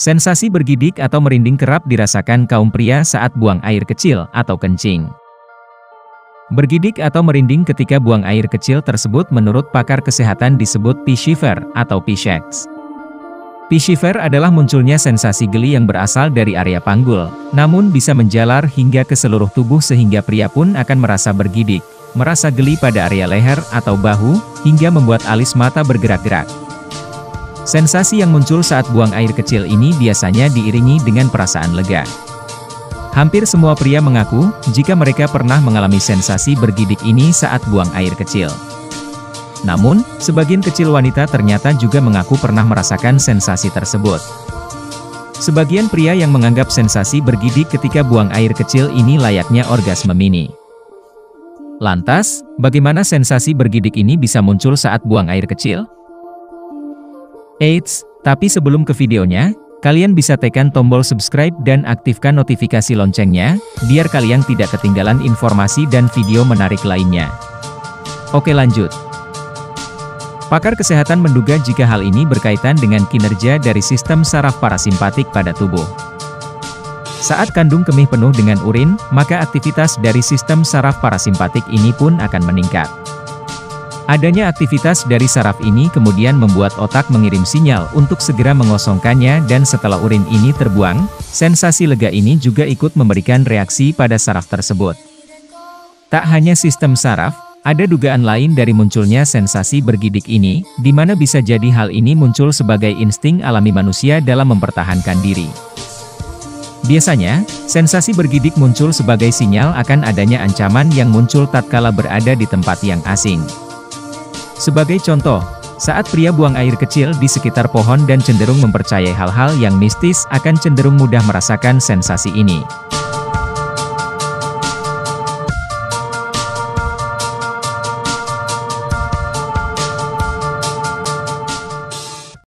Sensasi bergidik atau merinding kerap dirasakan kaum pria saat buang air kecil atau kencing. Bergidik atau merinding ketika buang air kecil tersebut menurut pakar kesehatan disebut pee shiver atau pee shakes. Pee shiver adalah munculnya sensasi geli yang berasal dari area panggul, namun bisa menjalar hingga ke seluruh tubuh sehingga pria pun akan merasa bergidik, merasa geli pada area leher atau bahu, hingga membuat alis mata bergerak-gerak. Sensasi yang muncul saat buang air kecil ini biasanya diiringi dengan perasaan lega. Hampir semua pria mengaku, jika mereka pernah mengalami sensasi bergidik ini saat buang air kecil. Namun, sebagian kecil wanita ternyata juga mengaku pernah merasakan sensasi tersebut. Sebagian pria yang menganggap sensasi bergidik ketika buang air kecil ini layaknya orgasme mini. Lantas, bagaimana sensasi bergidik ini bisa muncul saat buang air kecil? Eits, tapi sebelum ke videonya, kalian bisa tekan tombol subscribe dan aktifkan notifikasi loncengnya, biar kalian tidak ketinggalan informasi dan video menarik lainnya. Oke lanjut. Pakar kesehatan menduga jika hal ini berkaitan dengan kinerja dari sistem saraf parasimpatik pada tubuh. Saat kandung kemih penuh dengan urin, maka aktivitas dari sistem saraf parasimpatik ini pun akan meningkat. Adanya aktivitas dari saraf ini kemudian membuat otak mengirim sinyal untuk segera mengosongkannya dan setelah urin ini terbuang, sensasi lega ini juga ikut memberikan reaksi pada saraf tersebut. Tak hanya sistem saraf, ada dugaan lain dari munculnya sensasi bergidik ini, di mana bisa jadi hal ini muncul sebagai insting alami manusia dalam mempertahankan diri. Biasanya, sensasi bergidik muncul sebagai sinyal akan adanya ancaman yang muncul tatkala berada di tempat yang asing. Sebagai contoh, saat pria buang air kecil di sekitar pohon dan cenderung mempercayai hal-hal yang mistis akan cenderung mudah merasakan sensasi ini.